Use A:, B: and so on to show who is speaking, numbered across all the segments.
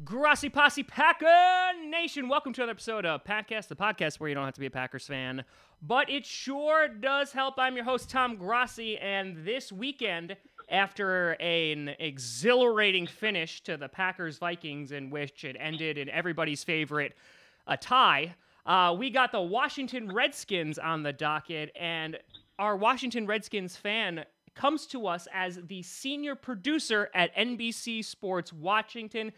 A: Grossi Posse Packer Nation, welcome to another episode of Packcast, the podcast where you don't have to be a Packers fan, but it sure does help. I'm your host, Tom Grossi, and this weekend, after an exhilarating finish to the Packers-Vikings in which it ended in everybody's favorite, a tie, we got the Washington Redskins on the docket, and our Washington Redskins fan comes to us as the senior producer at NBC Sports Washington,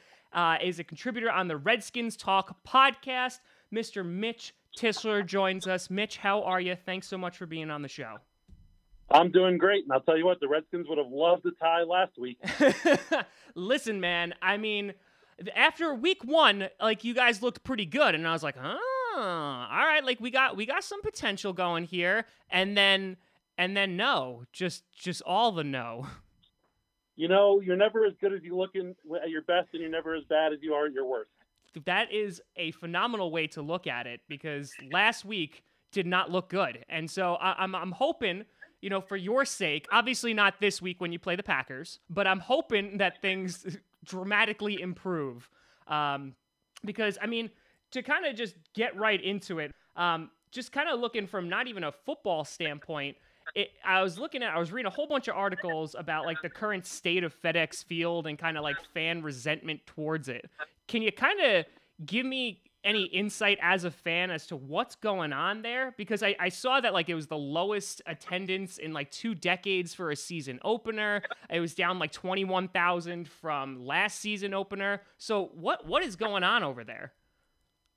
A: is a contributor on the Redskins Talk podcast. Mr. Mitch Tischler joins us. Mitch, how are you? Thanks so much for being on the show.
B: I'm doing great, and I'll tell you what, the Redskins would have loved the tie last week.
A: Listen, man, I mean, after week one, like, you guys looked pretty good, and I was like, all right, like, we got some potential going here, and then no, just all the no.
B: You know, you're never as good as you look at your best, and you're never as bad as you are at your worst.
A: That is a phenomenal way to look at it, because last week did not look good. And so I'm hoping, you know, for your sake, obviously not this week when you play the Packers, but I'm hoping that things dramatically improve. Because, I mean, to kind of just get right into it, just kind of looking from not even a football standpoint, I was reading a whole bunch of articles about like the current state of Fedex Field and kind of like fan resentment towards it. Can you kind of give me any insight as a fan as to what's going on there? Because I saw that like it was the lowest attendance in like 2 decades for a season opener. It was down like 21,000 from last season opener. So what is going on over there?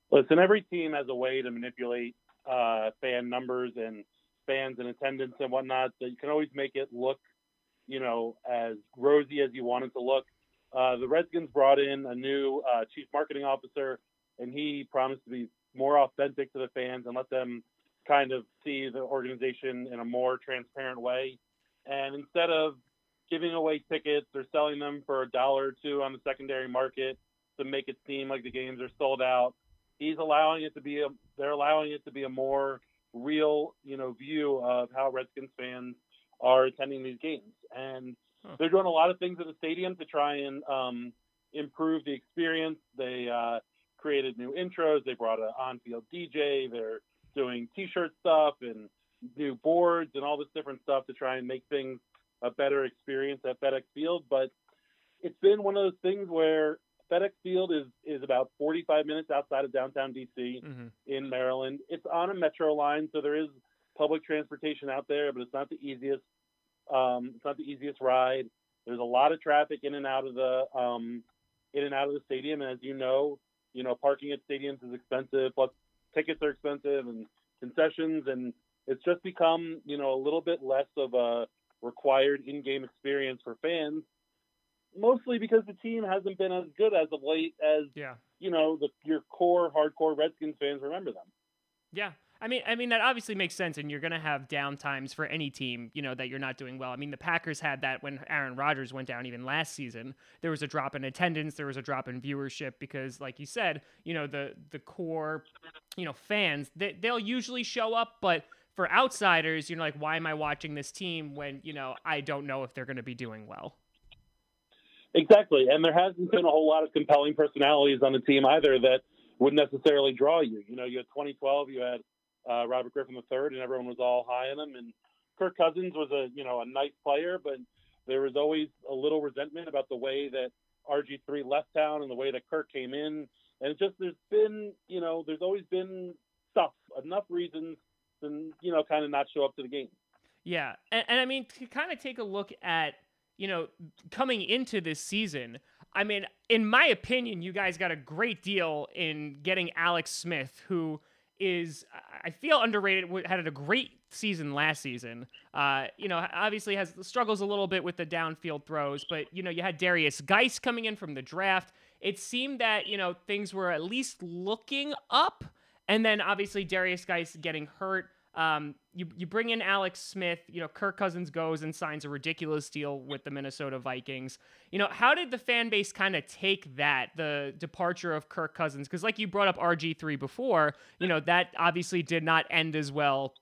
B: Listen, every team has a way to manipulate fan numbers and fans and attendance and whatnot, so you can always make it look, you know, as rosy as you want it to look. The Redskins brought in a new chief marketing officer, and he promised to be more authentic to the fans and let them kind of see the organization in a more transparent way. And instead of giving away tickets or selling them for $1 or $2 on the secondary market to make it seem like the games are sold out, they're allowing it to be a more real, you know, view of how Redskins fans are attending these games. And they're doing a lot of things at the stadium to try and improve the experience. They created new intros. They brought an on-field DJ. They're doing T-shirt stuff and new boards and all this different stuff to try and make things a better experience at Fedex Field. But it's been one of those things where FedEx Field is about 45 minutes outside of downtown D.C. in Maryland. It's on a metro line, so there is public transportation out there, but it's not the easiest. It's not the easiest ride. There's a lot of traffic in and out of the stadium, and as you know, parking at stadiums is expensive. Plus, tickets are expensive and concessions, and it's just become, you know, a little bit less of a required in-game experience for fans. Mostly because the team hasn't been as good as of late as, you know, your core hardcore Redskins fans remember them.
A: Yeah. I mean that obviously makes sense, and you're going to have down times for any team, you know, that you're not doing well. I mean, the Packers had that when Aaron Rodgers went down even last season. There was a drop in attendance, there was a drop in viewership because, like you said, you know, the core, you know, fans, they'll usually show up, but for outsiders, you know, like, why am I watching this team when, you know, I don't know if they're going to be doing well?
B: Exactly, and there hasn't been a whole lot of compelling personalities on the team either that would necessarily draw you. You know, you had 2012, you had Robert Griffin III, and everyone was all high on him. And Kirk Cousins was a nice player, but there was always a little resentment about the way that RG3 left town and the way that Kirk came in. And it's just there's always been enough reasons to, you know, kind of not show up to the game.
A: Yeah, and I mean, to kind of take a look at, you know, coming into this season, I mean, in my opinion, you guys got a great deal in getting Alex Smith, who is, I feel, underrated, had a great season last season. You know, obviously struggles a little bit with the downfield throws, but, you know, you had Darius Geis coming in from the draft. It seemed that, you know, things were at least looking up, and then obviously Darius Geis getting hurt. You bring in Alex Smith, you know, Kirk Cousins goes and signs a ridiculous deal with the Minnesota Vikings. You know, how did the fan base kind of take that, the departure of Kirk Cousins? Because like you brought up RG3 before, you know, that obviously did not end as well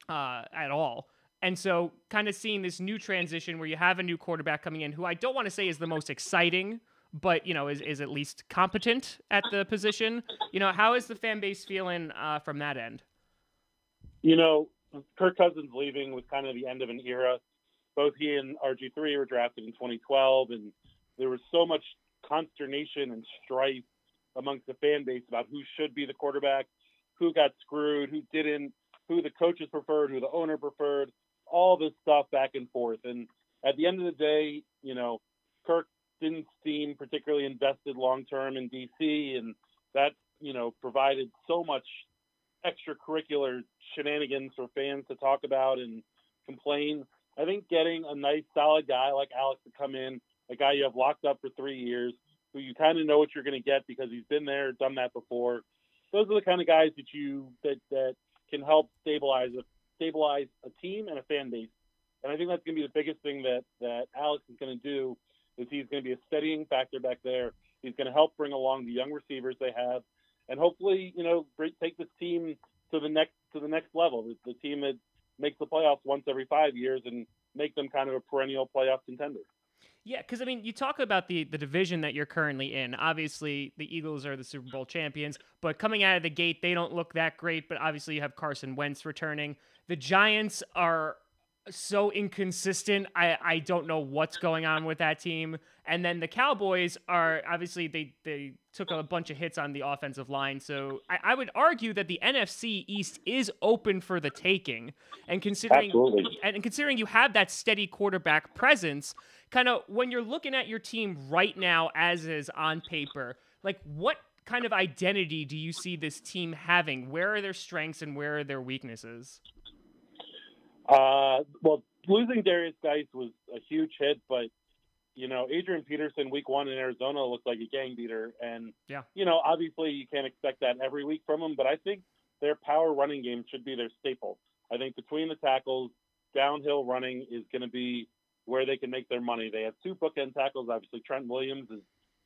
A: at all. And so kind of seeing this new transition where you have a new quarterback coming in who I don't want to say is the most exciting but, is at least competent at the position. How is the fan base feeling from that end?
B: Kirk Cousins leaving was kind of the end of an era. Both he and RG3 were drafted in 2012, and there was so much consternation and strife amongst the fan base about who should be the quarterback, who got screwed, who didn't, who the coaches preferred, who the owner preferred, all this stuff back and forth. And at the end of the day, Kirk didn't seem particularly invested long-term in DC, and that, provided so much extracurricular shenanigans for fans to talk about and complain. I think getting a nice, solid guy like Alex to come in, a guy you have locked up for 3 years, who you kind of know what you're going to get because he's been there, done that before. Those are the kind of guys that can help stabilize a team and a fan base. And I think that's going to be the biggest thing that Alex is going to do, is he's going to be a steadying factor back there. He's going to help bring along the young receivers they have, and hopefully, take this team to the next level. The team that makes the playoffs once every 5 years and make them kind of a perennial playoff contender.
A: Yeah, because, you talk about the division that you're currently in. Obviously, the Eagles are the Super Bowl champions, but coming out of the gate, they don't look that great, but obviously you have Carson Wentz returning. The Giants are so inconsistent. I don't know what's going on with that team. And then the Cowboys are, obviously, they took a bunch of hits on the offensive line. So I would argue that the NFC East is open for the taking. And considering you have that steady quarterback presence, kind of when you're looking at your team right now as is on paper, like what kind of identity do you see this team having? Where are their strengths and where are their weaknesses?
B: Well, losing Darius Geis was a huge hit, but, Adrian Peterson week 1 in Arizona looked like a gang beater. And,
A: yeah,
B: obviously you can't expect that every week from him, but I think their power running game should be their staple. I think between the tackles, downhill running is going to be where they can make their money. They have 2 bookend tackles. Obviously, Trent Williams is,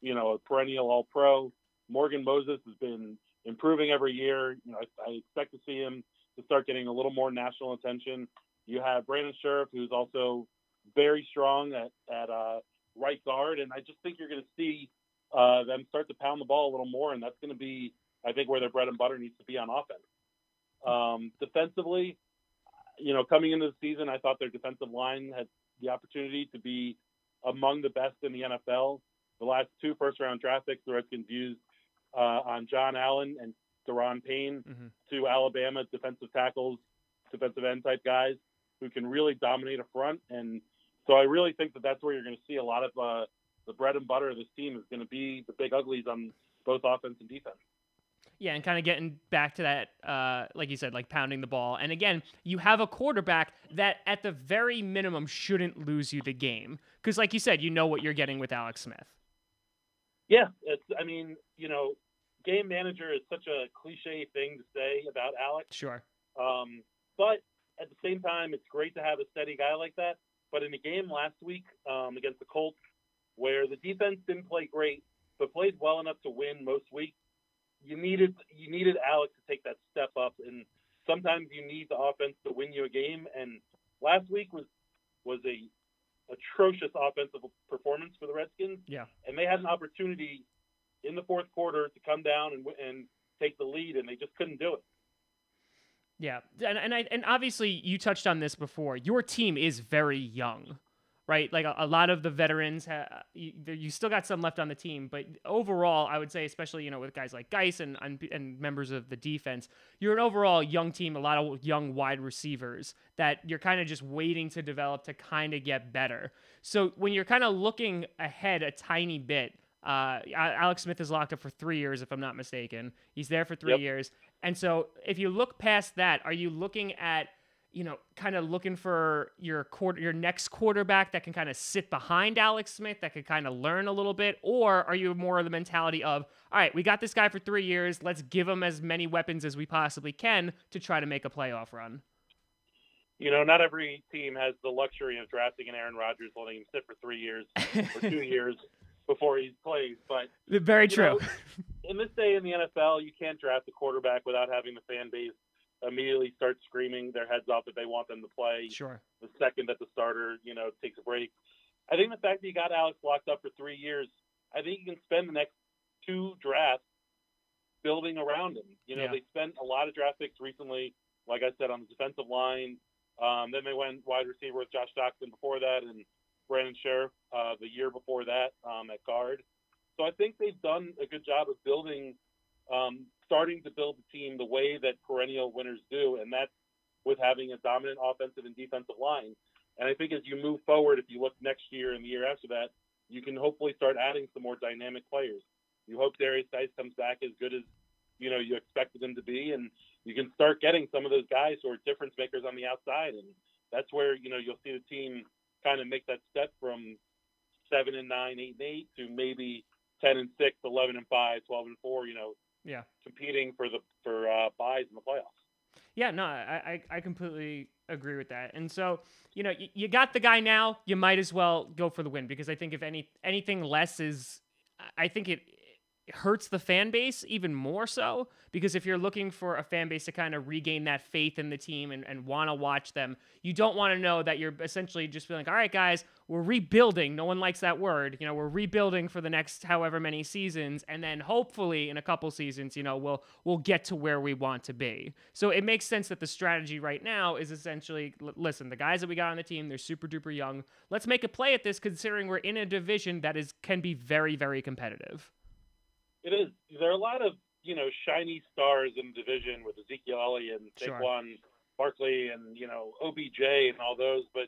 B: a perennial All-Pro. Morgan Moses has been improving every year. I expect to see him to start getting a little more national attention. You have Brandon Sheriff, who's also very strong at right guard, and I just think you're going to see them start to pound the ball a little more, and that's going to be, I think, where their bread and butter needs to be on offense. Defensively, coming into the season, I thought their defensive line had the opportunity to be among the best in the NFL. The last 2 first-round draft picks the Redskins used on John Allen and Deron Payne, 2 Alabama defensive tackles, defensive end type guys who can really dominate a front. And so I really think that that's where you're going to see a lot of the bread and butter of this team is going to be the big uglies on both offense and defense.
A: Yeah, and kind of getting back to that, like you said, like pounding the ball. And again, you have a quarterback that at the very minimum shouldn't lose you the game. Because like you said, you know what you're getting with Alex Smith.
B: Yeah, game manager is such a cliche thing to say about Alex.
A: Sure.
B: But at the same time, it's great to have a steady guy like that. But in the game last week against the Colts, where the defense didn't play great, but played well enough to win most weeks, you needed Alex to take that step up. And sometimes you need the offense to win you a game. And last week was a atrocious offensive performance for the Redskins.
A: Yeah.
B: And they had an opportunity in the fourth quarter to come down and take the lead, and they just couldn't do it.
A: Yeah, and obviously you touched on this before. Your team is very young, right? Like a lot of the veterans, you still got some left on the team, but overall, I would say, especially with guys like Geis and members of the defense, you're an overall young team. A lot of young wide receivers that you're kind of just waiting to develop to kind of get better. So when you're kind of looking ahead a tiny bit. Alex Smith is locked up for 3 years, if I'm not mistaken. He's there for 3 years. And so if you look past that, are you looking at, kind of looking for your next quarterback that can kind of sit behind Alex Smith, that could kind of learn a little bit? Or are you more of the mentality of, all right, we got this guy for 3 years. Let's give him as many weapons as we possibly can to try to make a playoff run?
B: Not every team has the luxury of drafting an Aaron Rodgers, letting him sit for 3 years or 2 years. Before he plays, but
A: very true.
B: In this day in the NFL, you can't draft a quarterback without having the fan base immediately start screaming their heads off that they want them to play.
A: Sure.
B: The second that the starter, takes a break. I think the fact that you got Alex locked up for 3 years, I think you can spend the next 2 drafts building around him. They spent a lot of draft picks recently, like I said, on the defensive line. Then they went wide receiver with Josh Stockton before that, and Brandon Sheriff the year before that at guard. So I think they've done a good job of building, starting to build the team the way that perennial winners do, and that's with having a dominant offensive and defensive line. And I think as you move forward, if you look next year and the year after that, you can hopefully start adding some more dynamic players. You hope Darius Dice comes back as good as you expected him to be, and you can start getting some of those guys who are difference makers on the outside, and that's where you'll see the team kind of make that step from 7-9, 8-8 to maybe 10-6, 11-5, 12-4. Competing for buys in the playoffs.
A: Yeah, no, I completely agree with that. And so, you got the guy now, you might as well go for the win, because I think if anything less I think it hurts the fan base even more so, because if you're looking for a fan base to kind of regain that faith in the team and want to watch them, you don't want to know that you're essentially just feeling like, all right, guys, we're rebuilding. No one likes that word. We're rebuilding for the next however many seasons. And then hopefully in a couple seasons, we'll get to where we want to be. So it makes sense that the strategy right now is essentially, listen, the guys that we got on the team, they're super duper young. Let's make a play at this, considering we're in a division that can be very, very competitive.
B: It is. There are a lot of, shiny stars in the division with Ezekiel Elliott and Saquon Barkley and, OBJ and all those. But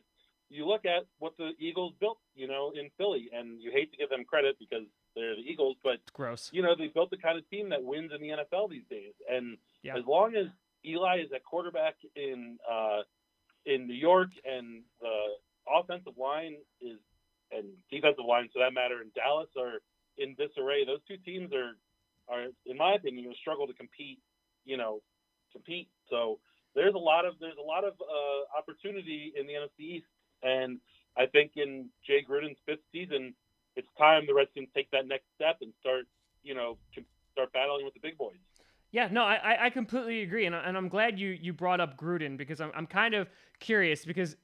B: you look at what the Eagles built, in Philly, and you hate to give them credit because they're the Eagles, but
A: it's gross.
B: They built the kind of team that wins in the NFL these days. And as long as Eli is at quarterback in New York, and the offensive line and defensive line, for that matter, in Dallas are in disarray, those two teams are in my opinion going to struggle to compete. So there's a lot of opportunity in the NFC East, and I think in Jay Gruden's 5th season, it's time the Redskins take that next step and start battling with the big boys.
A: Yeah, no, I completely agree, and I'm glad you brought up Gruden, because I'm kind of curious, because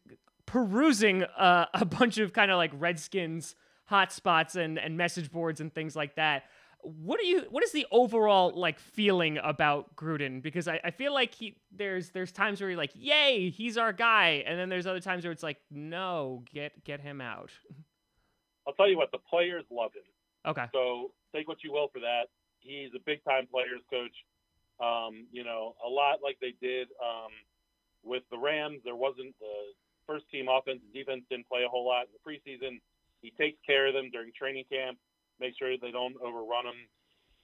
A: perusing a bunch of kind of like Redskins hotspots and message boards and things like that, what is the overall like feeling about Gruden? Because I feel like there's times where you're like, yay, he's our guy, and then there's other times where it's like, no, get him out.
B: I'll tell you what, the players love him.
A: Okay.
B: So take what you will for that. He's a big time players coach. A lot like they did with the Rams. There wasn't the first team offense and defense didn't play a whole lot in the preseason. He takes care of them during training camp, makes sure they don't overrun them.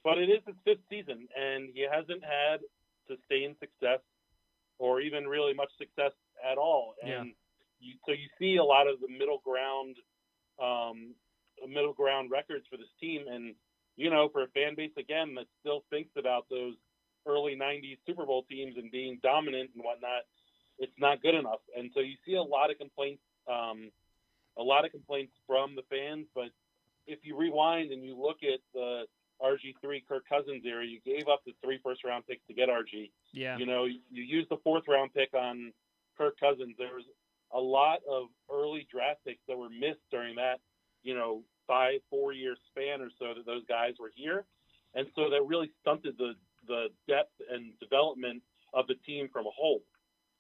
B: But it is his 5th season, and he hasn't had sustained success or even really much success at all. And so you see a lot of the middle ground records for this team. And, for a fan base, again, that still thinks about those early 90s Super Bowl teams and being dominant and whatnot, it's not good enough. And so you see a lot of complaints from the fans. But if you rewind and you look at the RG3 Kirk Cousins era, you gave up the 3 first-round picks to get RG.
A: Yeah.
B: You used the 4th-round pick on Kirk Cousins. There was a lot of early draft picks that were missed during that, 4-year span or so that those guys were here. And so that really stunted the depth and development of the team from a whole.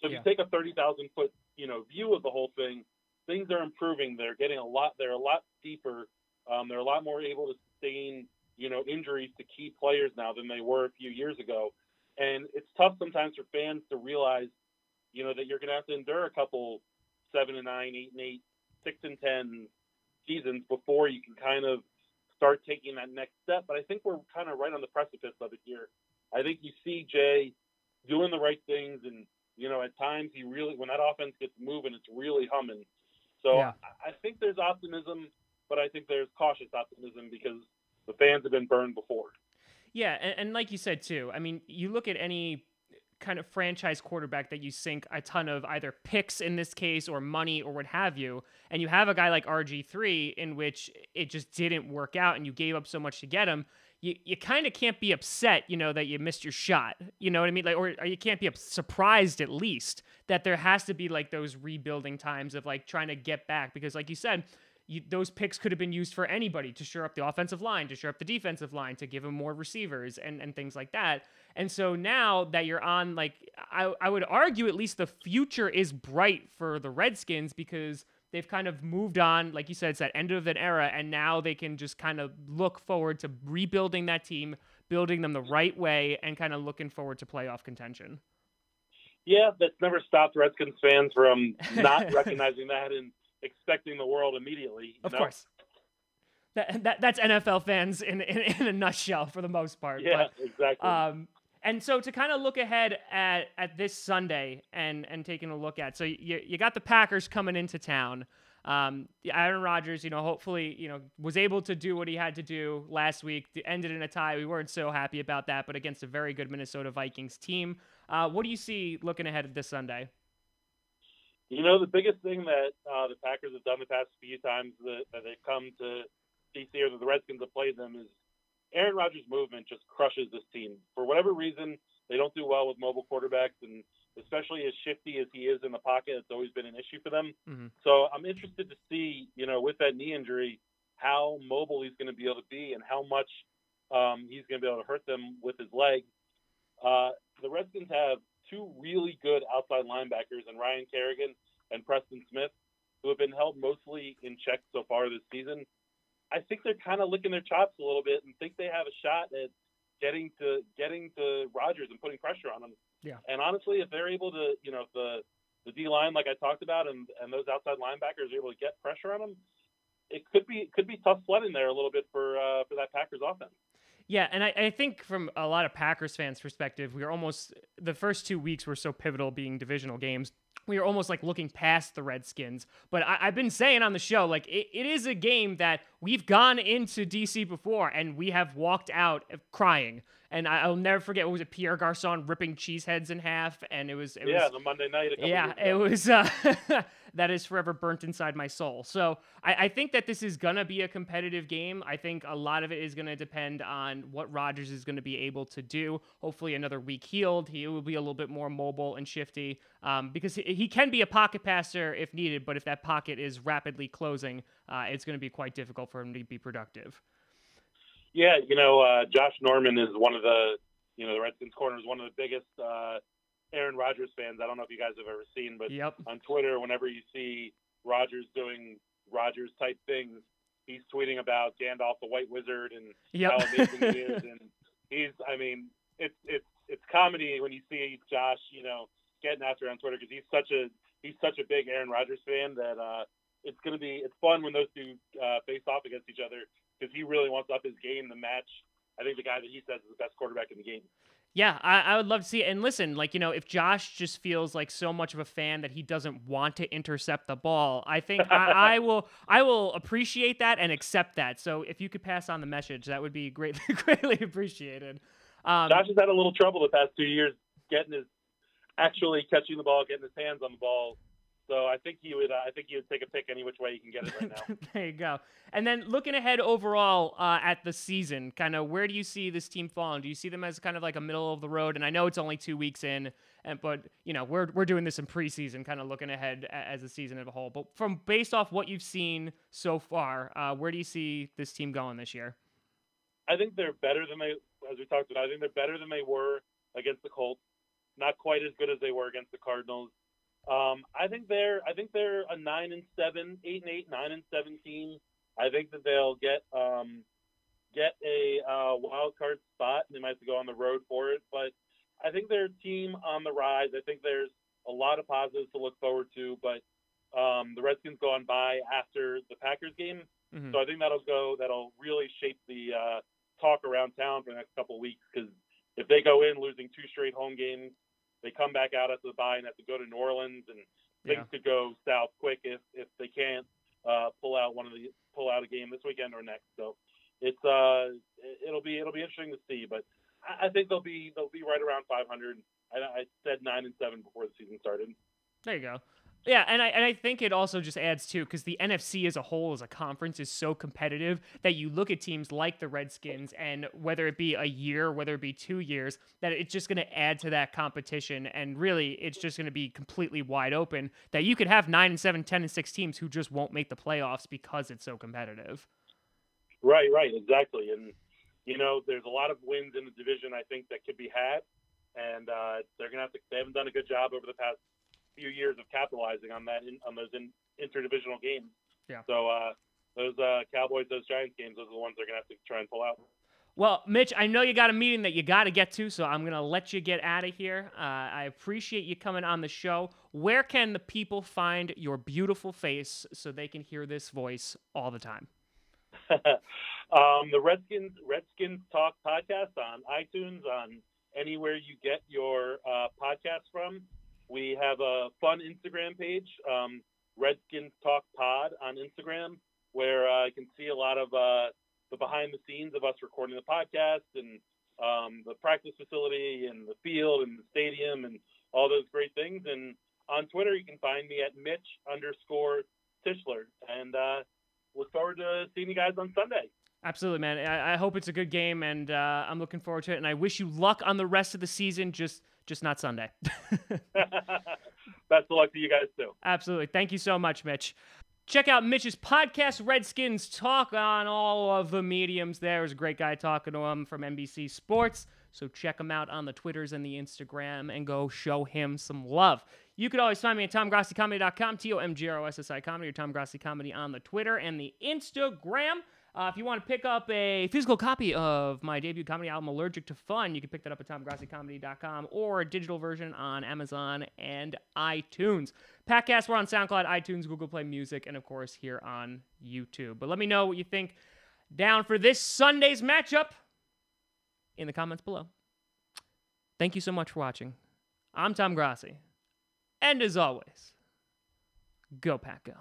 B: So if you take a 30,000-foot, view of the whole thing, things are improving. They're getting they're a lot deeper. They're a lot more able to sustain, injuries to key players now than they were a few years ago. And it's tough sometimes for fans to realize, that you're going to have to endure a couple 7-9, 8-8, 6-10 seasons before you can kind of start taking that next step. But I think we're kind of right on the precipice of it here. I think you see Jay doing the right things, and, at times when that offense gets moving, it's really humming. So I think there's optimism, but I think there's cautious optimism because the fans have been burned before.
A: Yeah, and like you said, too, I mean, you look at any kind of franchise quarterback that you sink a ton of either picks in this case or money or what have you, and you have a guy like RG3 in which it just didn't work out and you gave up so much to get him, you kind of can't be upset, that you missed your shot. You know what I mean? Like, or you can't be surprised at least that there has to be like those rebuilding times of like trying to get back, because like you said, those picks could have been used for anybody to shore up the offensive line, to shore up the defensive line, to give them more receivers and things like that. And so now that you're on, like, I would argue at least the future is bright for the Redskins because they've kind of moved on. Like you said, it's that end of an era, and now they can just kind of look forward to rebuilding that team, building them the right way, and kind of looking forward to playoff contention.
B: Yeah, that's never stopped Redskins fans from not recognizing that and expecting the world immediately.
A: Of course. That's NFL fans in a nutshell for the most part.
B: Yeah, but, exactly.
A: And so to kind of look ahead at this Sunday and taking a look at, so you got the Packers coming into town. Aaron Rodgers, hopefully, was able to do what he had to do last week. Ended in a tie. We weren't so happy about that, but against a very good Minnesota Vikings team. What do you see looking ahead this Sunday?
B: The biggest thing that the Packers have done the past few times that they've come to DC or that the Redskins have played them is Aaron Rodgers' movement just crushes this team. For whatever reason, they don't do well with mobile quarterbacks, and especially as shifty as he is in the pocket, it's always been an issue for them. Mm-hmm. So I'm interested to see, with that knee injury, how mobile he's going to be able to be and how much he's going to be able to hurt them with his leg. The Redskins have two really good outside linebackers in Ryan Kerrigan and Preston Smith, who have been held mostly in check so far this season. I think they're kind of licking their chops a little bit and think they have a shot at getting to Rodgers and putting pressure on him.
A: Yeah.
B: And honestly, if they're able to, if the D line, like I talked about, and those outside linebackers are able to get pressure on them, it could be tough sledding there a little bit for that Packers offense.
A: Yeah, and I think from a lot of Packers fans' perspective, the first 2 weeks were so pivotal being divisional games. We were almost like looking past the Redskins. But I've been saying on the show, like, it is a game that we've gone into DC before and we have walked out crying. And I'll never forget, what was it, Pierre Garçon ripping cheeseheads in half? And it was
B: the Monday night.
A: It was that is forever burnt inside my soul. So I think that this is going to be a competitive game. I think a lot of it is going to depend on what Rodgers is going to be able to do. Hopefully another week healed. He will be a little bit more mobile and shifty because he can be a pocket passer if needed, but if that pocket is rapidly closing, it's going to be quite difficult for him to be productive.
B: Yeah, Josh Norman is one of the Redskins corners, one of the biggest Aaron Rodgers fans. I don't know if you guys have ever seen, but on Twitter, whenever you see Rodgers doing Rodgers type things, he's tweeting about Gandalf the White Wizard and how amazing he is. And it's comedy when you see Josh, getting after it on Twitter because he's such a big Aaron Rodgers fan that it's fun when those two face off against each other. Because he really wants up his game to match, I think, the guy that he says is the best quarterback in the game.
A: Yeah, I would love to see it. And listen, if Josh just feels like so much of a fan that he doesn't want to intercept the ball, I think I will appreciate that and accept that. So if you could pass on the message, that would be greatly appreciated.
B: Josh has had a little trouble the past 2 years actually catching the ball, getting his hands on the ball. So I think he would take a pick any which way he can get it right now.
A: There you go. And then looking ahead overall at the season, kind of where do you see this team falling? Do you see them as kind of like a middle of the road? And I know it's only 2 weeks in, but we're doing this in preseason, kind of looking ahead as a season as a whole. But based off what you've seen so far, where do you see this team going this year?
B: I think they're better than as we talked about. I think they're better than they were against the Colts. Not quite as good as they were against the Cardinals. I think they're a 9-7, 8-8, 9-7 team. I think that they'll get a wild card spot. They might have to go on the road for it, but I think they're a team on the rise. I think there's a lot of positives to look forward to, but the Redskins go on bye after the Packers game, so I think that'll really shape the talk around town for the next couple of weeks. Because if they go in losing 2 straight home games, they come back out after the bye and have to go to New Orleans, and things could go south quick if they can't pull out a game this weekend or next. So it'll be interesting to see, but I think they'll be right around 500. I said 9-7 before the season started.
A: There you go. Yeah, and I think it also just adds too, because the NFC as a whole, as a conference, is so competitive that you look at teams like the Redskins, and whether it be a year, whether it be 2 years, that it's just going to add to that competition, and really, it's just going to be completely wide open. That you could have 9-7, 10-6 teams who just won't make the playoffs because it's so competitive.
B: Right, exactly, and there's a lot of wins in the division I think that could be had, and they're gonna have to. They haven't done a good job over the past few years of capitalizing on that on those interdivisional games.
A: Yeah.
B: So those Cowboys, those Giants games, those are the ones they're gonna have to try and pull out.
A: Well, Mitch, I know you got a meeting that you got to get to, so I'm going to let you get out of here. I appreciate you coming on the show. Where can the people find your beautiful face so they can hear this voice all the time?
B: The Redskins Talk podcast on iTunes, on anywhere you get your podcasts from. We have a fun Instagram page, Redskins Talk Pod on Instagram, where you can see a lot of the behind the scenes of us recording the podcast, and the practice facility and the field and the stadium and all those great things. And on Twitter, you can find me at Mitch_Tischler. And look forward to seeing you guys on Sunday.
A: Absolutely, man. I hope it's a good game, and I'm looking forward to it. And I wish you luck on the rest of the season, just not Sunday.
B: Best of luck to you guys, too.
A: Absolutely. Thank you so much, Mitch. Check out Mitch's podcast, Redskins Talk, on all of the mediums there. There's a great guy talking to him from NBC Sports. So check him out on the Twitters and the Instagram and go show him some love. You could always find me at TomGrossiComedy.com, TomGrossi Comedy, or Tom Grossi Comedy on the Twitter and the Instagram. If you want to pick up a physical copy of my debut comedy album, Allergic to Fun, you can pick that up at TomGrossiComedy.com, or a digital version on Amazon and iTunes. Podcast, we're on SoundCloud, iTunes, Google Play Music, and of course here on YouTube. But let me know what you think down for this Sunday's matchup in the comments below. Thank you so much for watching. I'm Tom Grossi. And as always, go Pack Go.